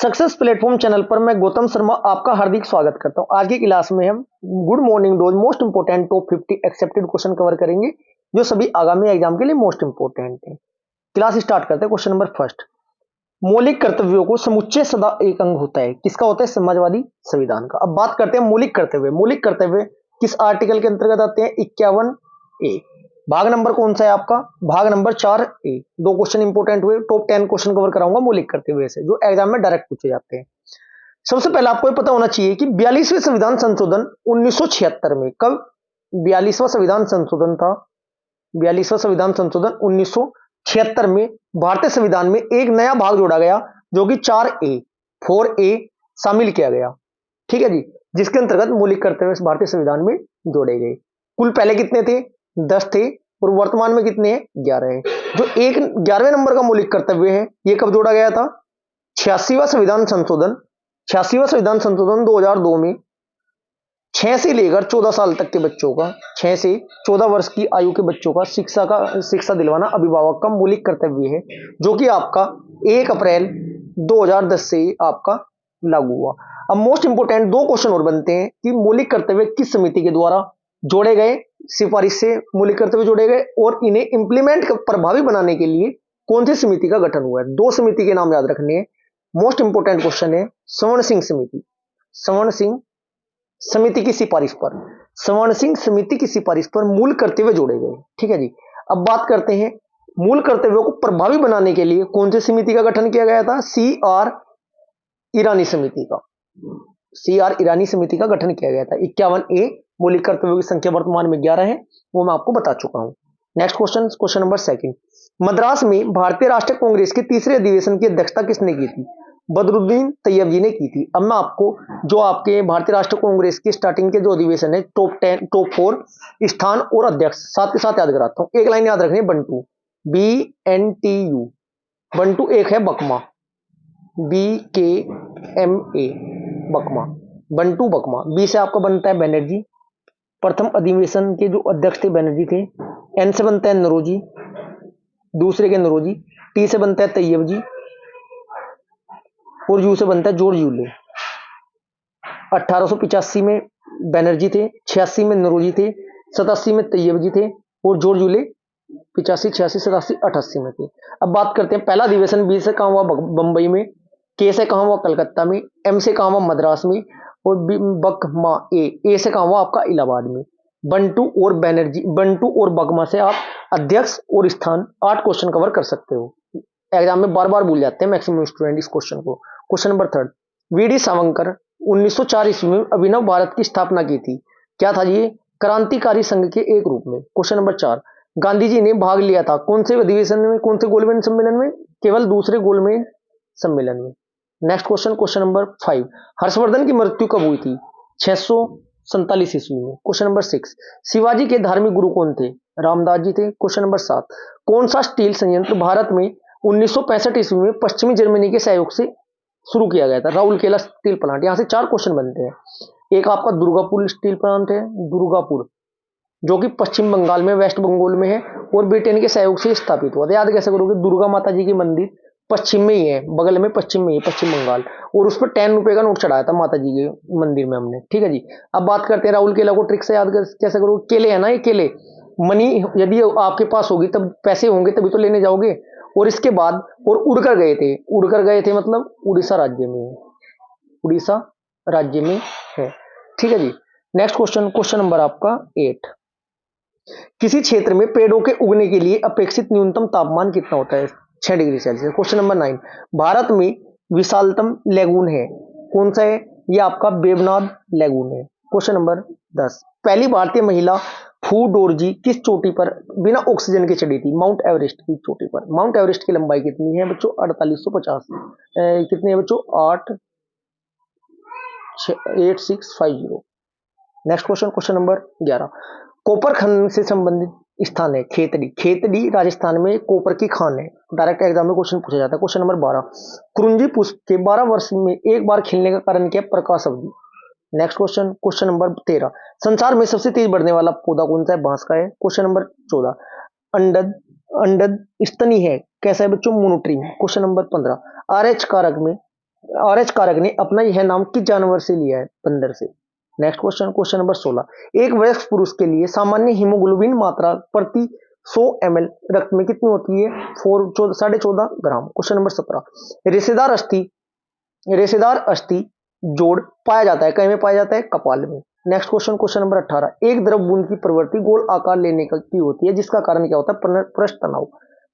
Success platform channel पर मैं गौतम शर्मा आपका हार्दिक स्वागत करता हूं। आज की क्लास में हम good morning dose most important top 50 accepted question cover करेंगे जो सभी आगामी एग्जाम के लिए मोस्ट इंपोर्टेंट हैं। क्लास स्टार्ट करते हैं। क्वेश्चन नंबर फर्स्ट, मौलिक कर्तव्यों को समुच्चय सदा एक अंग होता है, किसका होता है? समाजवादी संविधान का। अब बात करते हैं मौलिक कर्तव्य। मौलिक कर्तव्य किस आर्टिकल के अंतर्गत आते हैं? 51A। भाग नंबर कौन सा है आपका? भाग नंबर 4A। दो क्वेश्चन इंपोर्टेंट हुए, टॉप 10 क्वेश्चन कवर कराऊंगा मौलिक कर्तव्य से जो एग्जाम में डायरेक्ट पूछे जाते हैं। सबसे पहले आपको पता होना चाहिए कि 42वें संविधान संशोधन 1976 में, कब 42वां संविधान संशोधन था? 42वां संविधान संशोधन 1976 में भारतीय संविधान में एक नया भाग जोड़ा गया जो कि 4A शामिल किया गया। ठीक है जी, जिसके अंतर्गत मौलिक कर्तव्य भारतीय संविधान में जोड़े गए। कुल पहले कितने थे? 10 थे और वर्तमान में कितने हैं? 11 है। जो 11वें नंबर का मौलिक कर्तव्य है ये कब जोड़ा गया था? 86वां संविधान संशोधन 2002 में 6 से लेकर 14 साल तक के बच्चों का, 6 से 14 वर्ष की आयु के बच्चों का शिक्षा दिलवाना अभिभावक का मौलिक कर्तव्य है, जो कि आपका 1 अप्रैल 2010 से आपका लागू हुआ। अब मोस्ट इंपोर्टेंट दो क्वेश्चन और बनते हैं कि मौलिक कर्तव्य किस समिति के द्वारा जोड़े गए, सिफारिश से मौलिक कर्तव्य जोड़े गए, और इन्हें इंप्लीमेंट प्रभावी बनाने के लिए कौन सी समिति का गठन हुआ है। दो समिति के नाम याद रखने हैं। मोस्ट इंपोर्टेंट क्वेश्चन है स्वर्ण सिंह समिति। स्वर्ण सिंह समिति की सिफारिश पर, स्वर्ण सिंह समिति की सिफारिश पर मूल कर्तव्य जोड़े गए। ठीक है जी। अब बात करते हैं मूल कर्तव्यों को प्रभावी बनाने के लिए कौन सी समिति का गठन किया गया था? CR ईरानी समिति का। CR ईरानी समिति का गठन किया गया था। 51A मौलिक कर्तव्यों की संख्या वर्तमान में 11 है, वो मैं आपको बता चुका हूं। Next question, question number second, Madras में भारतीय राष्ट्रीय कांग्रेस के तीसरे अधिवेशन की अध्यक्षता किसने की थी? बदरुद्दीन तैयब जी ने की थी। अब मैं आपको जो आपके भारतीय राष्ट्रीय कांग्रेस की स्टार्टिंग के जो अधिवेशन है, टॉप 4 स्थान और अध्यक्ष साथ के साथ याद कराता हूं। एक लाइन याद रखनी है, बंटू, BNTU। बंटू एक है बकमा, BKMA बकमा, बंटू बकमा। बी से आपका बनता है बनर्जी, प्रथम अधिवेशन के जो अध्यक्ष थे बनर्जी थे। एन से बनता है नरोजी, दूसरे के नरोजी। टी से बनता है तैयब जी और यू से बनता है जॉर्ज यूले। 1885 में बनर्जी थे, 86 में नरोजी थे, 87 में तैयब जी थे और जॉर्ज यूले 85, 86, 87, 88 में थे। अब बात करते हैं पहला अधिवेशन बी से कहाँ हुआ? बंबई में। के से कहाँ हुआ? कलकत्ता में। एम से कहाँ हुआ? मद्रास में। और बकमा ए से कहाँ हुआ? आपका इलाहाबाद में। बंटू और बनर्जी, बंटू और बकमा से आप अध्यक्ष और स्थान 8 क्वेश्चन कवर कर सकते हो। एग्जाम में बार बार भूल जाते हैं मैक्सिमम स्टूडेंट इस क्वेश्चन को। Question number third, VD Savarkar 1904 ईस्वी में अभिनव भारत की स्थापना की थी। क्या था ये? क्रांतिकारी संघ के एक रूप में। क्वेश्चन नंबर 4, गांधी जी ने भाग लिया था कौन से अधिवेशन में, कौन से गोलमेज सम्मेलन में? केवल दूसरे गोलमेज सम्मेलन में। Next question, question number 5, Harshvardhan की मृत्यु कब हुई थी? 647 ईस्वी में। क्वेश्चन नंबर 6, शिवाजी के धार्मिक गुरु कौन थे? रामदास जी थे। क्वेश्चन नंबर 7, कौन सा स्टील संयंत्र भारत में 1965 ईस्वी में पश्चिमी जर्मनी के सहयोग से शुरू किया गया था? Rourkela steel plant. यहां से 4 क्वेश्चन बनते हैं। एक आपका दुर्गापुर स्टील प्लांट है, दुर्गापुर, जो कि पश्चिम बंगाल में, वेस्ट बंगाल में है और ब्रिटेन के सहयोग से स्थापित हुआ था। याद कैसे करोगे? दुर्गा माता जी की मंदिर पश्चिम में ही है, बगल में पश्चिम में ही, पश्चिम बंगाल, और उस पर 10 रुपए का नोट चढ़ाया था माता जी के मंदिर में हमने। ठीक है जी। अब बात करते हैं राउरकेला को ट्रिक से याद कैसे करोगे? केले है ना, ये केले, मनी यदि आपके पास होगी तब, पैसे होंगे तभी तो लेने जाओगे। और इसके बाद और उड़कर गए थे मतलब उड़ीसा राज्य में है, उड़ीसा राज्य में है। ठीक है जी। नेक्स्ट क्वेश्चन, क्वेश्चन नंबर आपका 8, किसी क्षेत्र में पेड़ों के उगने के लिए अपेक्षित न्यूनतम तापमान कितना होता है? 6 degree Celsius. Question number 9, Bharat में विशालतम लैगून है कौन सा है? ये आपका वेवनाड लैगून है। क्वेश्चन नंबर 10, पहली भारतीय महिला फू डोरजी किस चोटी पर बिना ऑक्सीजन के चढ़ी थी? माउंट एवरेस्ट की चोटी पर। माउंट एवरेस्ट की लंबाई कितनी है बच्चों? 4850। कितनी है बच्चों? 8650। Next question, question number 11, copper खनन से संबंधित स्थान है खेतड़ी। खेतड़ी राजस्थान में कॉपर की खान है। डायरेक्ट एग्जाम में क्वेश्चन पूछा जाता है। क्वेश्चन नंबर 12, कुरुंजी पुष्प के 12 वर्ष में एक बार खिलने का कारण क्या? प्रकाश अवधि। नेक्स्ट क्वेश्चन, क्वेश्चन नंबर 13, संसार में सबसे तेज बढ़ने वाला पौधा कौन सा है? बांस का है। क्वेश्चन नंबर 14, अंडद स्तनी है कैसा है बच्चों? मोनोट्रीम। क्वेश्चन नंबर 15, RH कारक में RH कारक ने अपना यह नाम किस जानवर से लिया है? बंदर से। नेक्स्ट क्वेश्चन, क्वेश्चन नंबर 16, एक वयस्क पुरुष के लिए सामान्य हीमोग्लोबिन मात्रा प्रति 100 ml रक्त में कितनी होती है? 14.5 ग्राम। क्वेश्चन नंबर 17, रेशेदार अस्थि जोड़ पाया जाता है, कहीं में पाया जाता है? कपाल में। नेक्स्ट क्वेश्चन, क्वेश्चन नंबर 18, एक द्रव बूंद की प्रवृत्ति गोल आकार लेने की होती है, जिसका कारण क्या होता है? पृष्ठ तनाव।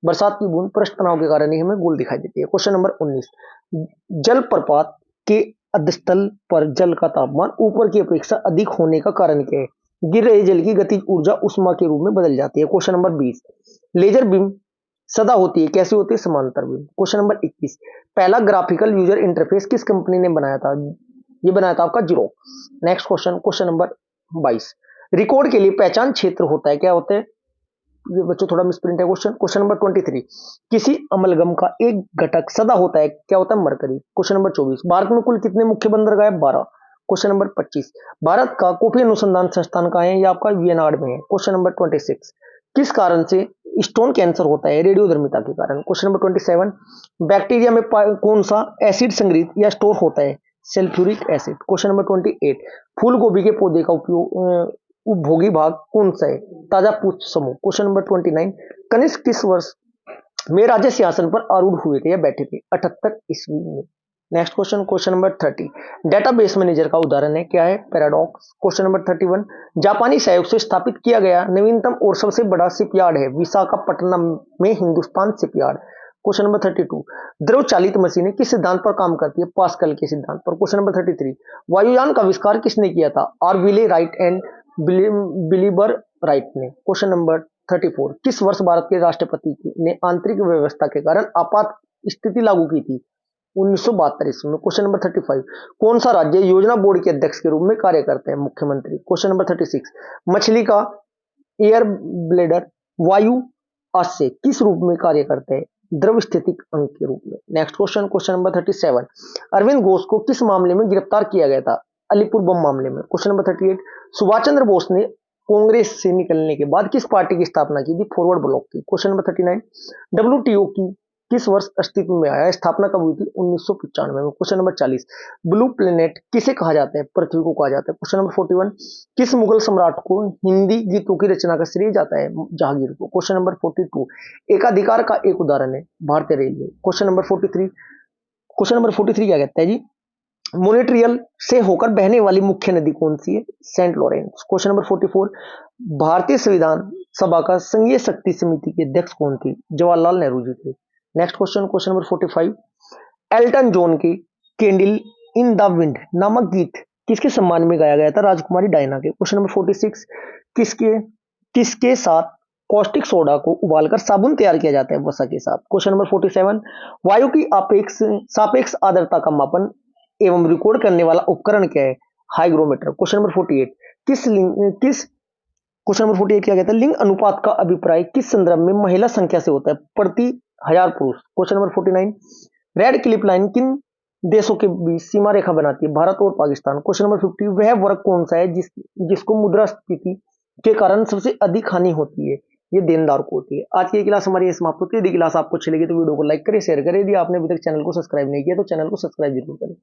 बरसात की बूंद पृष्ठ तनाव के कारण ही हमें गोल दिखाई देती है। क्वेश्चन नंबर 19, जलप्रपात के अधस्थल पर जल का तापमान ऊपर की अपेक्षा अधिक होने का कारण क्या है? गिर रहे जल की गतिज ऊर्जा उष्मा के रूप में बदल जाती है। क्वेश्चन नंबर 20, लेजर बीम सदा होती है, कैसी होती है? समांतर बीम। क्वेश्चन नंबर 21, पहला ग्राफिकल यूजर इंटरफेस किस कंपनी ने बनाया था? ये बनाया था आपका xerox. Next question, question number 22, record के लिए पहचान क्षेत्र होता है, क्या होता है? ये बच्चों थोड़ा मिसप्रिंट है क्वेश्चन। क्वेश्चन नंबर 23, किसी अमलगम का एक घटक सदा होता है, क्या होता है? मरकरी। क्वेश्चन नंबर 24, भारत में कुल कितने मुख्य बंदरगाह है? 12। क्वेश्चन नंबर 25, भारत का कॉफी अनुसंधान संस्थान कहाँ है? ये आपका वियनाड में है। क्वेश्चन नंबर 26, किस कारण से स्टोन कैंसर होता है? रेडियोधर्मिता के कारण। क्वेश्चन नंबर 27, बैक्टीरिया में कौन सा एसिड संग्रहित या स्टोर होता है? Sulphuric acid. क्वेश्चन नंबर 28, फूल गोभी के पौधे का उपयोग उपभोगी भाग कौन सा है? ताजा पुष्प समूह। क्वेश्चन नंबर 29, कनिष्क किस वर्ष में राज्य सिंहासन पर आरूढ़ हुए थे या बैठे थे? 78 ईस्वी में। Next question, question number 30, database manager का उदाहरण है, क्या है? पैराडॉक्स। क्वेश्चन नंबर 31, जापानी सहयोग से स्थापित किया गया नवीनतम और सबसे बड़ा शिपयार्ड है? विशाखापट्टनम में हिंदुस्तान शिपयार्ड। क्वेश्चन नंबर 32, द्रव चालित मशीनें किस सिद्धांत पर काम करती है? पास्कल के सिद्धांत पर। क्वेश्चन नंबर 33, वायुयान का आविष्कार किसने किया था? आरविले राइट एंड बिलीबर राइट ने। क्वेश्चन नंबर 34, किस वर्ष भारत के राष्ट्रपति ने आंतरिक व्यवस्था के कारण आपात स्थिति लागू की थी? 1972 ईस्वी में। क्वेश्चन नंबर 35, कौन सा राज्य योजना बोर्ड के अध्यक्ष के रूप में कार्य करते हैं? मुख्यमंत्री। क्वेश्चन नंबर 36, मछली का एयर ब्लेडर वायु आश्य किस रूप में कार्य करते हैं? द्रव स्थितिक अंक के रूप में। Next question, question number 37, Arvind Ghosh को किस मामले में गिरफ्तार किया गया था? अलीपुर बम मामले में। क्वेश्चन नंबर 38, सुभाष चंद्र बोस ने कांग्रेस से निकलने के बाद किस पार्टी की स्थापना की थी? फॉरवर्ड ब्लॉक की। क्वेश्चन नंबर 39, डब्ल्यूटीओ की किस वर्ष अस्तित्व में आया? स्थापना कब हुई थी? 1995 में। क्वेश्चन नंबर 40, ब्लू प्लेनेट किसे कहा जाता है? पृथ्वी को कहा जाता है। क्वेश्चन नंबर 41, किस मुगल सम्राट को हिंदी गीतों की रचना का श्रेय जाता है? जहांगीर को। क्वेश्चन नंबर 42, एकाधिकार का एक उदाहरण है? भारतीय railway. Question number 43, question number 43 क्या कहता है जी? मोनेट्रियल से होकर बहने वाली मुख्य नदी कौन सी है? Saint Lawrence. क्वेश्चन नंबर 44, भारतीय संविधान सभा का संघीय शक्ति समिति के अध्यक्ष कौन थे? जवाहरलाल नेहरू जी थे। Next question, question number 45, Elton John के कैंडल इन द विंड नामक गीत किसके सम्मान में गाया गया था? राजकुमारी डायना के। क्वेश्चन नंबर 46, किसके किसके साथ कॉस्टिक सोडा को उबालकर साबुन तैयार किया जाता है? वसा के साथ। क्वेश्चन नंबर 47, वायु की सापेक्ष आर्द्रता का मापन एवं रिकॉर्ड करने वाला उपकरण क्या है? Hygrometer. Question number 48, question number 48 क्या कहता है? लिंग अनुपात का अभिप्राय किस संदर्भ में महिला संख्या से होता है? प्रति 1000 पुरुष। Question number 49, red clip line किन देशों के बीच सीमा रेखा बनाती है? भारत और पाकिस्तान। क्वेश्चन नंबर 50, वह वर्ग कौन सा है जिसको मुद्रास्फीति के कारण सबसे अधिक हानि होती है? ये देनदार को होती है। आज की क्लास हमारी समाप्त होती है। यदि क्लास आपको अच्छी लगी तो वीडियो को लाइक करें, शेयर करें। यदि आपने अभी तक चैनल को सब्सक्राइब नहीं किया तो चैनल को सब्सक्राइब जरूर करें।